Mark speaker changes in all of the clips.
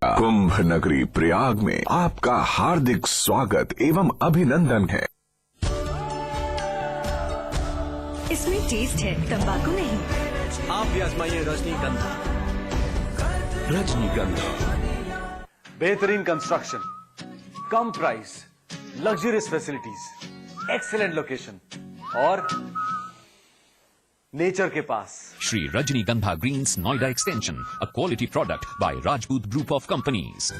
Speaker 1: कुंभ नगरी प्रयाग में आपका हार्दिक स्वागत एवं अभिनंदन है।
Speaker 2: इसमें टेस्ट है, तंबाकू नहीं।
Speaker 3: आप भी आजमाइए रजनीगंधा।
Speaker 1: रजनीगंधा
Speaker 3: बेहतरीन कंस्ट्रक्शन, कम price, luxurious facilities, excellent location और नेचर के पास।
Speaker 4: Shri Rajnigandha Greens Noida Extension, a quality product by Rajput Group of Companies.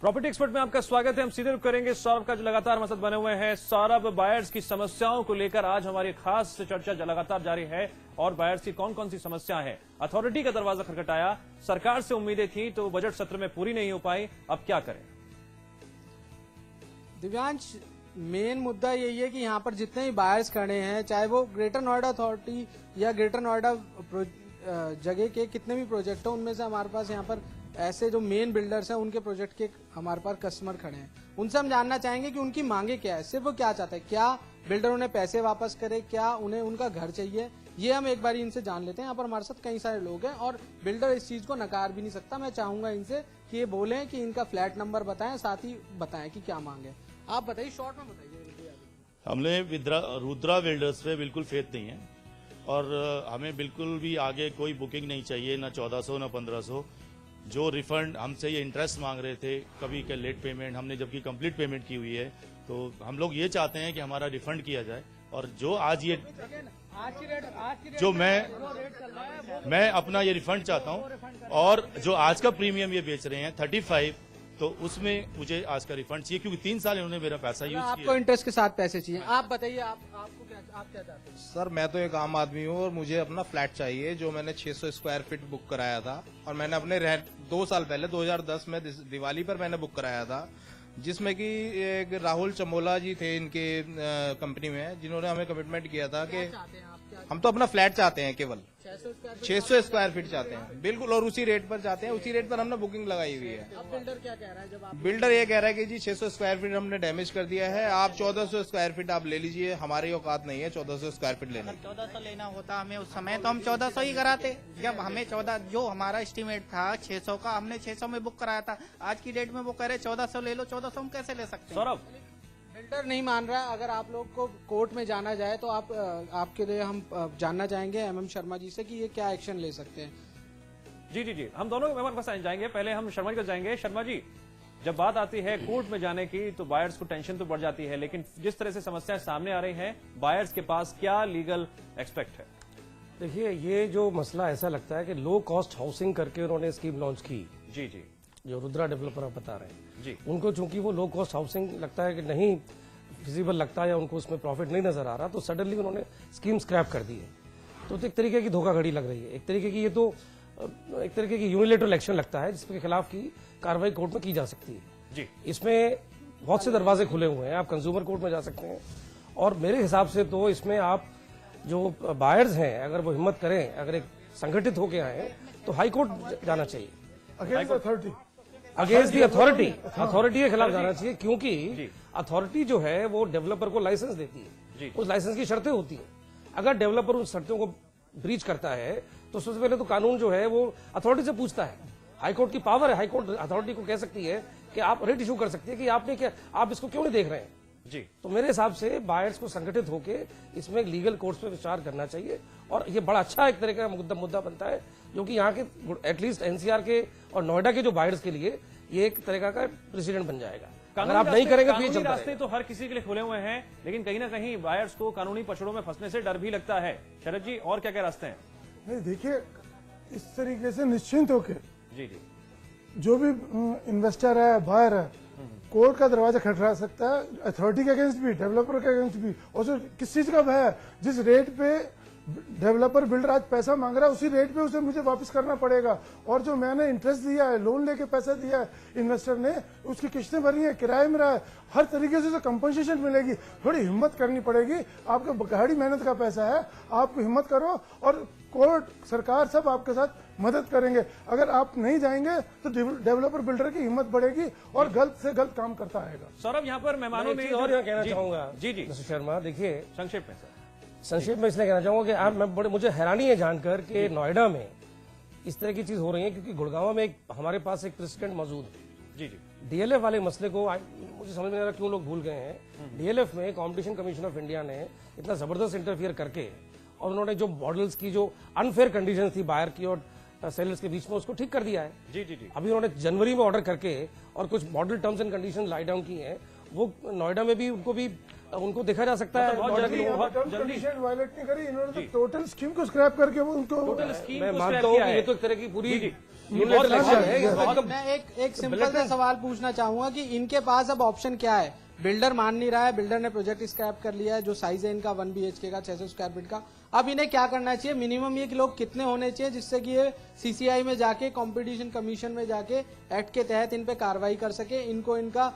Speaker 5: Property expert में आपका स्वागत है। हम सीधे रुख करेंगे सौरभ का जो लगातार हमारे साथ बने हुए हैं। सौरभ, बायर्स की समस्याओं को लेकर आज हमारी खास चर्चा लगातार जारी है और बायर्स की कौन कौन सी समस्या है। अथॉरिटी का दरवाजा खटखटाया, सरकार से उम्मीदें थी तो बजट सत्र में पूरी नहीं हो पाई, अब क्या करें?
Speaker 6: दिव्यांश, मेन मुद्दा यही है कि यहाँ पर जितने भी बायर्स खड़े हैं, चाहे वो ग्रेटर नोएडा अथॉरिटी या ग्रेटर नोएडा जगह के कितने भी प्रोजेक्ट हो, उनमें से हमारे पास यहाँ पर ऐसे जो मेन बिल्डर्स हैं उनके प्रोजेक्ट के हमारे पास कस्टमर खड़े हैं। उनसे हम जानना चाहेंगे कि उनकी मांगे क्या है, सिर्फ वो क्या चाहते हैं, क्या बिल्डर उन्हें पैसे वापस करे, क्या उन्हें उनका घर चाहिए, ये हम एक बार इनसे जान लेते हैं। यहाँ पर हमारे साथ कई सारे लोग हैं और बिल्डर इस चीज को नकार भी नहीं सकता। मैं चाहूंगा इनसे कि ये बोलें कि इनका फ्लैट नंबर बताएं, साथ ही बताएं कि क्या मांगे। आप बताइए, शॉर्ट में बताइए।
Speaker 7: हमने रुद्रा बिल्डर्स पे बिल्कुल फेथ नहीं है और हमें बिल्कुल भी आगे कोई बुकिंग नहीं चाहिए, ना 1400 ना 1500। जो रिफंड हमसे ये इंटरेस्ट मांग रहे थे, कभी के लेट पेमेंट, हमने जबकि कंप्लीट पेमेंट की हुई है, तो हम लोग ये चाहते हैं कि हमारा रिफंड किया जाए। और जो आज ये जो मैं अपना ये रिफंड चाहता हूँ और जो आज का प्रीमियम ये बेच रहे हैं 35, तो उसमें मुझे आज का रिफंड चाहिए क्योंकि 3 साल इन्होंने मेरा पैसा यूज किया।
Speaker 6: आपको इंटरेस्ट के साथ पैसे चाहिए। आप बताइए, आपको क्या, आप क्या चाहते हैं?
Speaker 8: सर, मैं तो एक आम आदमी हूँ और मुझे अपना फ्लैट चाहिए जो मैंने 600 स्क्वायर फीट बुक कराया था और मैंने अपने 2 साल पहले 2010 में दिवाली पर मैंने बुक कराया था, जिसमें कि एक राहुल चमोला जी थे इनके कंपनी में, जिन्होंने हमें कमिटमेंट किया था कि हम तो अपना फ्लैट चाहते हैं, केवल 600 स्क्वायर फीट चाहते हैं, बिल्कुल, और उसी रेट पर चाहते हैं, उसी रेट पर हमने बुकिंग लगाई हुई है।
Speaker 6: अब बिल्डर क्या कह रहा है? जब आप
Speaker 8: बिल्डर ये कह रहा है कि जी 600 स्क्वायर फीट हमने डैमेज कर दिया है, आप 1400 स्क्वायर फीट आप ले लीजिए, हमारी औकात नहीं है 1400 स्क्वायर फीट लेने।
Speaker 9: 1400 लेना होता हमें उस समय तो हम 1400 ही कराते। जब हमें 14 जो हमारा एस्टीमेट था 600 का, हमने 600 में बुक कराया था। आज की डेट में वो कह रहे 1400 ले लो। 1400 हम कैसे ले सकते हैं?
Speaker 5: सौरभ,
Speaker 6: बिल्डर नहीं मान रहा। अगर आप लोग को कोर्ट में जाना जाए तो आपके लिए हम जानना चाहेंगे एमएम शर्मा जी से कि ये क्या एक्शन ले सकते हैं।
Speaker 5: जी, हम दोनों मेहमान पास जाएंगे। पहले हम शर्मा जी को जाएंगे। शर्मा जी, जब बात आती है कोर्ट में जाने की तो बायर्स को टेंशन तो बढ़ जाती है, लेकिन जिस तरह से समस्याएं सामने आ रही हैं, बायर्स के पास क्या लीगल एक्सपेक्ट है?
Speaker 10: देखिए, ये जो मसला ऐसा लगता है कि लो कॉस्ट हाउसिंग करके उन्होंने स्कीम लॉन्च की।
Speaker 5: जी,
Speaker 10: जो रुद्रा डेवलपर आप बता रहे हैं
Speaker 5: जी,
Speaker 10: उनको चूंकि वो लो कॉस्ट हाउसिंग लगता है कि नहीं फिजिबल लगता है या उनको उसमें प्रॉफिट नहीं नजर आ रहा, तो सडनली उन्होंने स्कीम स्क्रैप कर दी है। तो एक तरीके की धोखाधड़ी लग रही है, एक तरीके की, ये तो एक तरीके की यूनिलेटरल एक्शन लगता है जिसके खिलाफ की कार्रवाई कोर्ट में की जा सकती है।
Speaker 5: जी,
Speaker 10: इसमें बहुत से दरवाजे खुले हुए हैं, आप कंज्यूमर कोर्ट में जा सकते हैं और मेरे हिसाब से तो इसमें आप जो बायर्स हैं अगर वो हिम्मत करें, अगर एक संगठित होकर आए तो हाई कोर्ट जाना चाहिए अगेंस्ट दी अथॉरिटी के खिलाफ जाना चाहिए, क्योंकि अथॉरिटी जो है वो डेवलपर को लाइसेंस देती है, उस लाइसेंस की शर्तें होती हैं। अगर डेवलपर उन शर्तों को ब्रीच करता है तो सबसे पहले तो कानून जो है वो अथॉरिटी से पूछता है। हाईकोर्ट की पावर है, हाईकोर्ट अथॉरिटी को कह सकती है कि आप रेट इशू कर सकती है कि आपने क्या, आप इसको क्यों नहीं देख रहे हैं।
Speaker 5: जी,
Speaker 10: तो मेरे हिसाब से बायर्स को संगठित होकर इसमें लीगल कोर्ट्स पे विचार करना चाहिए और ये बड़ा अच्छा एक तरह का मुद्दा बनता है, जो कि यहाँ के एटलीस्ट एनसीआर के और नोएडा के जो बायर्स के लिए ये एक तरह का प्रेसिडेंट बन जाएगा। अगर आप नहीं करेंगे तो ये चलता
Speaker 5: रास्ते तो हर किसी के लिए खुले हुए हैं, लेकिन कहीं ना कहीं बायर्स को कानूनी पछड़ों में फंसने से डर भी लगता है। शरद जी, और क्या क्या रास्ते हैं?
Speaker 11: नहीं, देखिए, इस तरीके से निश्चिंत होकर
Speaker 5: जी,
Speaker 11: जो भी इन्वेस्टर है, बायर है, कोर्ट का दरवाजा खटखटा सकता है, अथॉरिटी के अगेंस्ट भी, डेवलपर के अगेंस्ट भी। और जो किस चीज का भय है, जिस रेट पे डेवलपर बिल्डर आज पैसा मांग रहा है उसी रेट पे उसे मुझे वापस करना पड़ेगा, और जो मैंने इंटरेस्ट दिया है, लोन लेके पैसा दिया है इन्वेस्टर ने, उसकी किस्तें भरी है, किराए में रहा है, हर तरीके से उसे कंपनसेशन मिलेगी। थोड़ी हिम्मत करनी पड़ेगी, आपका गाड़ी मेहनत का पैसा है, आप हिम्मत करो और कोर्ट, सरकार सब आपके साथ मदद करेंगे। अगर आप नहीं जाएंगे तो डेवलपर बिल्डर की हिम्मत बढ़ेगी और गलत से गलत काम करता आएगा।
Speaker 5: सौरभ, यहाँ पर मेहमानों ने
Speaker 10: और यहाँ कहना चाहूंगा
Speaker 5: जी जी
Speaker 10: मिस्टर शर्मा, देखिए
Speaker 5: संक्षेप में सर,
Speaker 10: संक्षेप में इसलिए कहना चाहूंगा कि मुझे हैरानी है जानकर कि नोएडा में इस तरह की चीज हो रही है, क्योंकि गुड़गांव में हमारे पास एक प्रेसिडेंट मौजूद है।
Speaker 5: जी जी,
Speaker 10: डीएलएफ वाले मसले को मुझे समझ में नहीं आ रहा क्यों लोग भूल गए हैं। डीएलएफ में कॉम्पिटिशन कमीशन ऑफ इंडिया ने इतना जबरदस्त इंटरफियर करके और उन्होंने जो मॉडल्स की जो अनफेयर कंडीशन थी बायर की और सेलर्स के बीच में, उसको ठीक कर दिया है।
Speaker 5: जी जी जी,
Speaker 10: अभी उन्होंने जनवरी में ऑर्डर करके और कुछ model terms and condition lie down की हैं, वो नोएडा में भी उनको देखा जा सकता है।
Speaker 11: कंडीशन वायलेट नहीं करी इन्होंने, तो टोटल स्कीम को स्क्रैप करके वो उनको,
Speaker 10: मैं मानता हूँ ये तो एक तरह की पूरी
Speaker 6: मैं एक सिंपल सा सवाल पूछना चाहूंगा कि इनके पास अब ऑप्शन क्या है? बिल्डर मान नहीं रहा है, बिल्डर ने प्रोजेक्ट स्क्रैप कर लिया है, जो साइज है इनका 1 BHK का 600 स्क्वायर फीट का। अब इन्हें क्या करना चाहिए? मिनिमम ये कि लोग कितने होने चाहिए जिससे कि ये CCI में जाके, कंपटीशन कमीशन में जाके एक्ट के तहत इन पे कार्रवाई कर सके, इनको इनका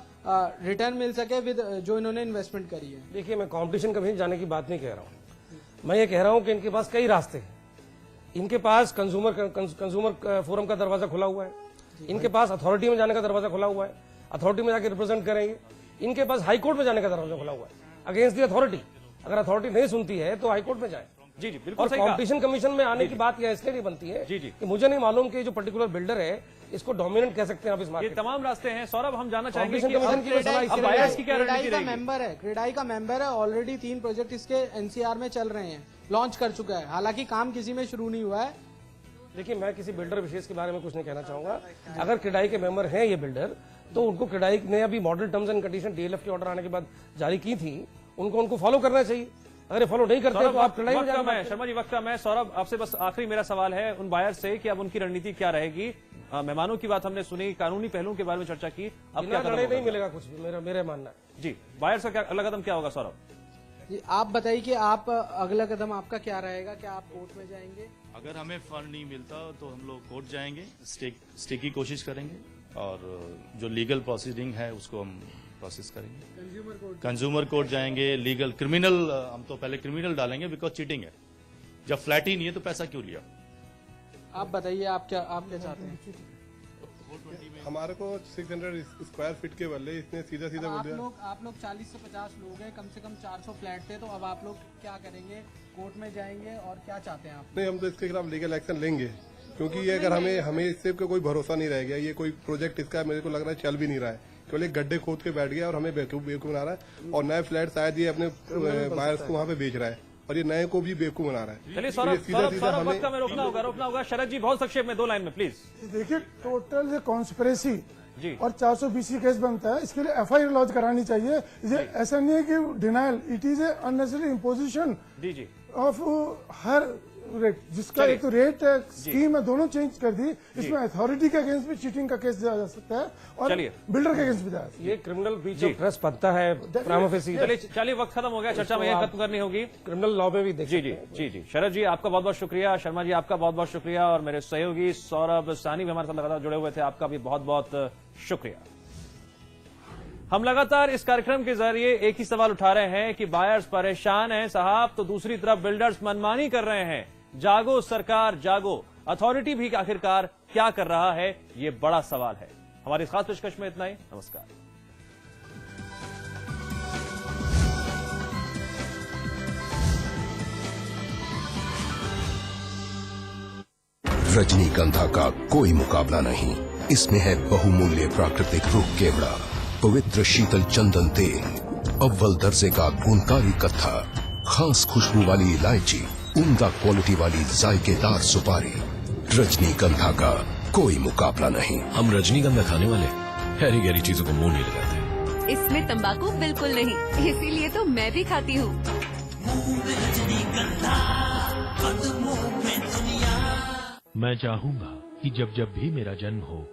Speaker 6: रिटर्न मिल सके विद जो इन्होंने इन्वेस्टमेंट करी है।
Speaker 10: देखिए, मैं कंपटीशन कमीशन जाने की बात नहीं कह रहा हूँ, मैं ये कह रहा हूँ कि इनके पास कई रास्ते हैं। इनके पास कंज्यूमर फोरम का दरवाजा खुला हुआ है, इनके पास अथॉरिटी में जाने का दरवाजा खुला हुआ है, अथॉरिटी में जाके रिप्रेजेंट करेंगे। इनके पास हाई कोर्ट में जाने का दरवाजा खुला हुआ है अगेंस्ट दी अथॉरिटी। अगर अथॉरिटी नहीं सुनती है तो हाई कोर्ट में जाए।
Speaker 5: जी जी, बिल्कुल
Speaker 10: और
Speaker 5: सही कहा।
Speaker 10: कंपटीशन कमीशन में आने की बात यह इसलिए नहीं बनती है
Speaker 5: जी जी,
Speaker 10: कि मुझे नहीं मालूम कि जो पर्टिकुलर बिल्डर है इसको डोमिनेंट कह सकते हैं आप इस
Speaker 5: ये
Speaker 10: मार्केट।
Speaker 5: तमाम रास्ते हैं। सौरभ, हम जानना चाहेंगे कि
Speaker 10: कमीशन की
Speaker 5: अब बायर्स की क्या रणनीति
Speaker 6: क्रेडाई का
Speaker 5: रहेगी?
Speaker 6: मेंबर है, क्रेडाई का मेंबर है, ऑलरेडी 3 प्रोजेक्ट इसके NCR में चल रहे हैं, लॉन्च कर चुका है, हालांकि काम किसी में शुरू नहीं हुआ है।
Speaker 10: देखिए, मैं किसी बिल्डर विशेष के बारे में कुछ नहीं कहना चाहूंगा। अगर क्रेडाई के मेंबर हैं ये बिल्डर, तो उनको क्रेडाई ने अभी model terms and condition DLF के ऑर्डर आने के बाद जारी की थी, उनको फॉलो करना चाहिए। अगर फॉलो नहीं करते तो आप क्रेडाई में जाना।
Speaker 5: शर्मा जी, वक्त मैं सौरभ आपसे बस आखिरी मेरा सवाल है उन बायर से कि अब उनकी रणनीति क्या रहेगी? मेहमानों की बात हमने सुनी, कानूनी पहलुओं के बारे में चर्चा की, अब क्या कदम
Speaker 10: नहीं मिलेगा कुछ भी, मेरा मानना है।
Speaker 5: जी, बायर्स का क्या अगला कदम क्या होगा? सौरभ
Speaker 6: जी, आप बताइए कि आप अगला कदम आपका क्या रहेगा? क्या आप कोर्ट में जाएंगे?
Speaker 7: अगर हमें फंड नहीं मिलता तो हम लोग कोर्ट जाएंगे, स्टे की कोशिश करेंगे और जो लीगल प्रोसीडिंग है उसको हम प्रोसेस करेंगे। कंज्यूमर कोर्ट जाएंगे, लीगल, क्रिमिनल, हम तो पहले क्रिमिनल डालेंगे बिकॉज चीटिंग है। जब फ्लैट ही नहीं है तो पैसा क्यों लिया?
Speaker 6: आप बताइए, आप क्या चाहते हैं?
Speaker 12: हमारे को 600 स्क्वायर फीट के बदले इसने सीधा बोल दिया।
Speaker 6: आप लोग 40 से 50 लोग हैं, कम से कम 400 फ्लैट थे, तो अब आप लोग क्या करेंगे? कोर्ट में जाएंगे और क्या चाहते हैं आप?
Speaker 12: नहीं, हम तो इसके खिलाफ लीगल एक्शन लेंगे, क्योंकि ये अगर हमें इससे कोई भरोसा नहीं रह गया। ये कोई प्रोजेक्ट इसका मेरे को लग रहा है चल भी नहीं रहा है, केवल एक गड्ढे खोद के बैठ गया और हमें बेवकूफ बना रहा है। और नए फ्लैट शायद ये अपने बायर्स को वहाँ पे बेच रहा है और ये नए को भी बेवकूफ बना रहा है।
Speaker 5: चलिए सौरभ, वक्त हमें रोकना होगा। शरद जी, बहुत संक्षेप में 2 लाइन में प्लीज।
Speaker 11: देखिए, टोटल कॉन्स्पिरेसी
Speaker 5: जी
Speaker 11: और 420 केस बनता है, इसके लिए FIR लॉन्च करानी चाहिए। ये ऐसा नहीं है कि denial, it is a unnecessary imposition
Speaker 5: जी
Speaker 11: ऑफ हर रेट, जिसका एक तो रेट स्कीम है, दोनों चेंज कर दी। इसमें अथॉरिटी के अगेंस्ट भी चीटिंग का केस दिया जा सकता है और बिल्डर के अगेंस्ट भी दिया।
Speaker 10: ये क्रिमिनल ब्रीच ऑफ ट्रस्ट बनता है प्राइमा फेसी।
Speaker 5: चलिए, वक्त खत्म हो गया, चर्चा में खत्म करनी होगी।
Speaker 10: क्रिमिनल लॉ में भी देखिए।
Speaker 5: जी, शरद जी आपका बहुत बहुत शुक्रिया, शर्मा जी आपका बहुत बहुत शुक्रिया, और मेरे सहयोगी सौरभ सानी भी हमारे साथ लगातार जुड़े हुए थे, आपका भी बहुत बहुत शुक्रिया। हम लगातार इस कार्यक्रम के जरिए एक ही सवाल उठा रहे हैं कि बायर्स परेशान हैं साहब, तो दूसरी तरफ बिल्डर्स मनमानी कर रहे हैं। जागो सरकार जागो, अथॉरिटी भी आखिरकार क्या कर रहा है, ये बड़ा सवाल है। हमारी खास पेशकश में इतना ही। नमस्कार।
Speaker 13: रजनीगंधा का कोई मुकाबला नहीं। इसमें है बहुमूल्य प्राकृतिक रूप केवड़ा, पवित्र शीतल चंदन तेल, अव्वल दर्जे का गुणकारी कत्था, खास खुशबू वाली इलायची, उम्दा क्वालिटी वाली जायकेदार सुपारी। रजनीगंधा का कोई मुकाबला नहीं।
Speaker 14: हम रजनीगंधा खाने वाले हैरी गहरी चीजों को मुंह नहीं लगाते।
Speaker 2: इसमें तंबाकू बिल्कुल नहीं, इसीलिए तो मैं भी खाती हूँ।
Speaker 15: मैं चाहूंगा कि जब जब भी मेरा जन्म हो,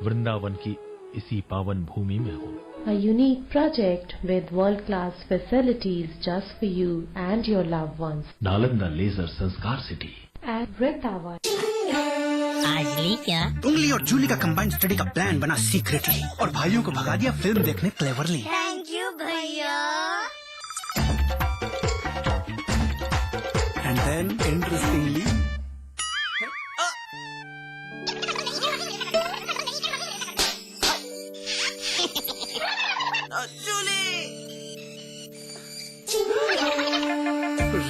Speaker 15: वृंदावन की इसी पावन भूमि में हो।
Speaker 16: A unique project with world-class facilities just for you and your loved ones.
Speaker 15: Nalanda leisure Sanskar city
Speaker 16: At Vrindavan.
Speaker 17: आज ली क्या? उंगली और जूली का कंबाइंड स्टडी का प्लान बना सीक्रेटली और भाइयों को भगा दिया फिल्म देखने क्लेवरली।
Speaker 18: थैंक यू भैया।
Speaker 17: And Then interestingly,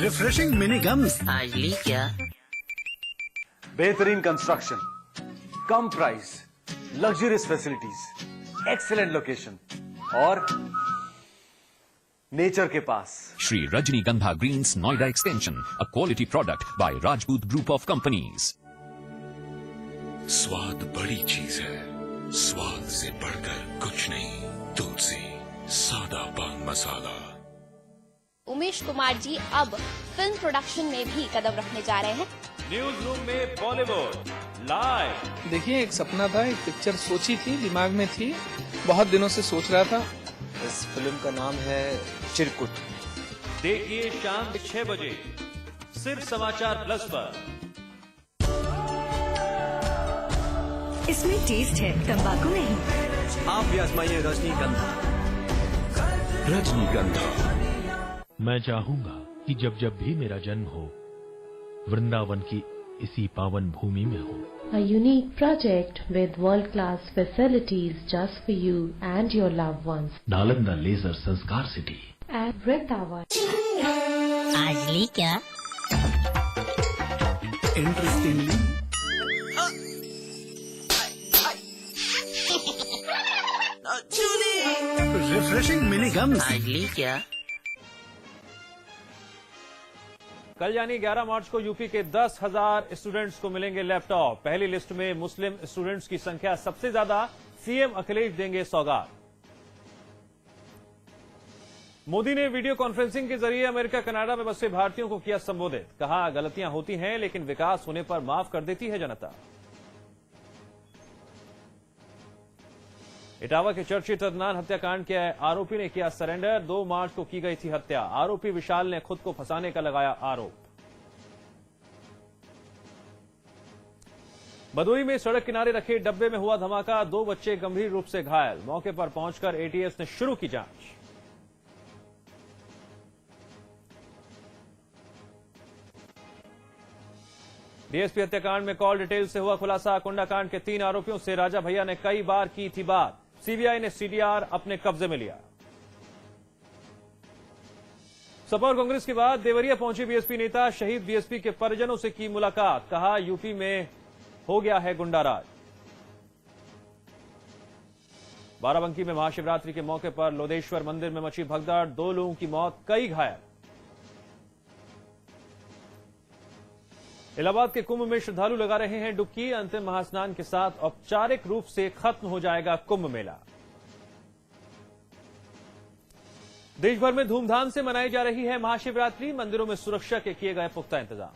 Speaker 17: refreshing mini gums.
Speaker 3: आज ली क्या? बेहतरीन कंस्ट्रक्शन, कम price, luxurious facilities, excellent location और नेचर के पास।
Speaker 4: Shri Rajnigandha Greens Noida Extension, a quality product by Rajput Group of Companies.
Speaker 13: स्वाद बड़ी चीज है, स्वाद से बढ़कर कुछ नहीं। तुलसी सादा पान मसाला।
Speaker 18: उमेश कुमार जी अब फिल्म प्रोडक्शन में भी कदम रखने जा रहे हैं।
Speaker 5: न्यूज रूम में बॉलीवुड लाइव।
Speaker 6: देखिए, एक सपना था, एक पिक्चर सोची थी, दिमाग में थी, बहुत दिनों से सोच रहा था।
Speaker 3: इस फिल्म का नाम है चिरकुट।
Speaker 5: देखिए शाम 6 बजे सिर्फ समाचार प्लस पर।
Speaker 2: इसमें टेस्ट है, तंबाकू नहीं।
Speaker 3: आप भी आजमाइए रजनीगंधा।
Speaker 13: रजनीगंधा।
Speaker 15: मैं चाहूंगा कि जब जब भी मेरा जन्म हो, वृंदावन की इसी पावन भूमि में हो।
Speaker 16: A unique project with world-class facilities just for you and your loved ones.
Speaker 15: Nalanda leisure Sanskar city
Speaker 16: At Vrindavan.
Speaker 18: आज ली क्या?
Speaker 17: Interestingly, refreshing mini gums.
Speaker 18: आज ली क्या?
Speaker 5: कल यानी 11 मार्च को यूपी के 10,000 स्टूडेंट्स को मिलेंगे लैपटॉप। पहली लिस्ट में मुस्लिम स्टूडेंट्स की संख्या सबसे ज्यादा, सीएम अखिलेश देंगे सौगात। मोदी ने वीडियो कॉन्फ्रेंसिंग के जरिए अमेरिका कनाडा में बसे भारतीयों को किया संबोधित। कहा, गलतियां होती हैं लेकिन विकास होने पर माफ कर देती है जनता। इटावा के चर्चित अदनान हत्याकांड के आरोपी ने किया सरेंडर। 2 मार्च को की गई थी हत्या। आरोपी विशाल ने खुद को फंसाने का लगाया आरोप। भदोही में सड़क किनारे रखे डब्बे में हुआ धमाका। 2 बच्चे गंभीर रूप से घायल। मौके पर पहुंचकर एटीएस ने शुरू की जांच। डीएसपी हत्याकांड में कॉल डिटेल से हुआ खुलासा। कुंडाकांड के 3 आरोपियों से राजा भैया ने कई बार की थी बात। सीबीआई ने सीडीआर अपने कब्जे में लिया। सपा और कांग्रेस के बाद देवरिया पहुंचे बीएसपी नेता। शहीद बीएसपी के परिजनों से की मुलाकात। कहा, यूपी में हो गया है गुंडाराज। बाराबंकी में महाशिवरात्रि के मौके पर लोदेश्वर मंदिर में मची भगदड़। 2 लोगों की मौत, कई घायल। इलाहाबाद के कुंभ में श्रद्धालु लगा रहे हैं डुबकी। अंतिम महास्नान के साथ औपचारिक रूप से खत्म हो जाएगा कुंभ मेला। देश भर में धूमधाम से मनाई जा रही है महाशिवरात्रि। मंदिरों में सुरक्षा के किए गए पुख्ता इंतजाम।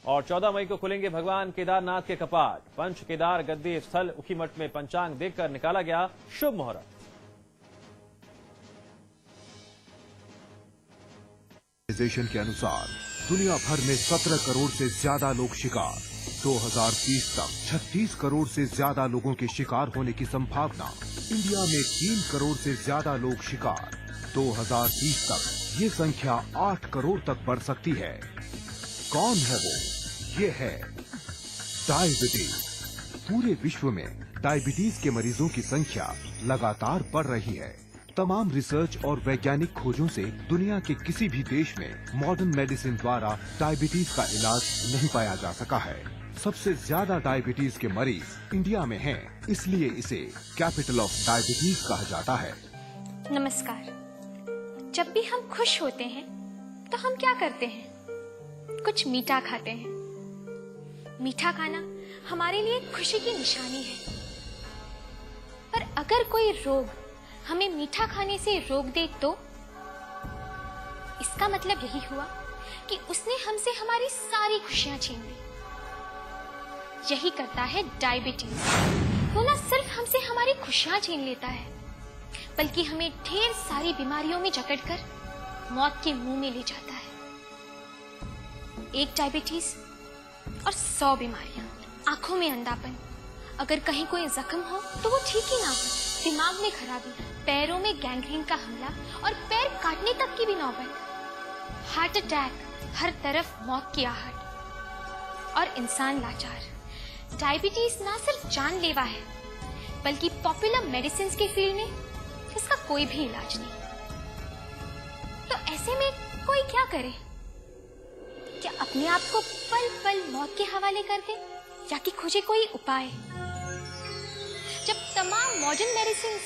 Speaker 5: और 14 मई को खुलेंगे भगवान केदारनाथ के कपाट। पंच केदार गद्दी स्थल उखीमठ में पंचांग देखकर निकाला गया शुभ मुहूर्त।
Speaker 1: के अनुसार दुनिया भर में 17 करोड़ से ज्यादा लोग शिकार। 2030 तक 36 करोड़ से ज्यादा लोगों के शिकार होने की संभावना। इंडिया में 3 करोड़ से ज्यादा लोग शिकार। 2030 तक ये संख्या 8 करोड़ तक बढ़ सकती है। कौन है वो? ये है डायबिटीज। पूरे विश्व में डायबिटीज के मरीजों की संख्या लगातार बढ़ रही है। तमाम रिसर्च और वैज्ञानिक खोजों से दुनिया के किसी भी देश में मॉडर्न मेडिसिन द्वारा डायबिटीज का इलाज नहीं पाया जा सका है। सबसे ज्यादा डायबिटीज के मरीज इंडिया में हैं, इसलिए इसे कैपिटल ऑफ डायबिटीज कहा जाता है।
Speaker 18: नमस्कार। जब भी हम खुश होते हैं तो हम क्या करते हैं? कुछ मीठा खाते हैं। मीठा खाना हमारे लिए खुशी की निशानी है। पर अगर कोई रोग हमें मीठा खाने से रोक दे तो इसका मतलब यही हुआ कि उसने हमसे हमारी सारी खुशियां छीन ली। यही करता है डायबिटीज। वो न सिर्फ हमसे हमारी खुशियां छीन लेता है, बल्कि हमें ढेर सारी बीमारियों में जकड़कर मौत के मुंह में ले जाता है। एक डायबिटीज और 100 बीमारियां। आंखों में अंधापन। अगर कहीं कोई जख्म हो तो वो ठीक ही ना हो। दिमाग में खराबी, पैरों में गैंग्रीन का हमला और पैर काटने तक की भी नौबत, हार्ट अटैक, हर तरफ मौत की आहट और इंसान लाचार। डायबिटीज ना सिर्फ जानलेवा है बल्कि पॉपुलर मेडिसिन के फील्ड में इसका कोई भी इलाज नहीं। तो ऐसे में कोई क्या करे? क्या अपने आप को पल पल मौत के हवाले कर दे या कि खोजे कोई उपाय? जब तमाम मॉडर्न मेडिसिन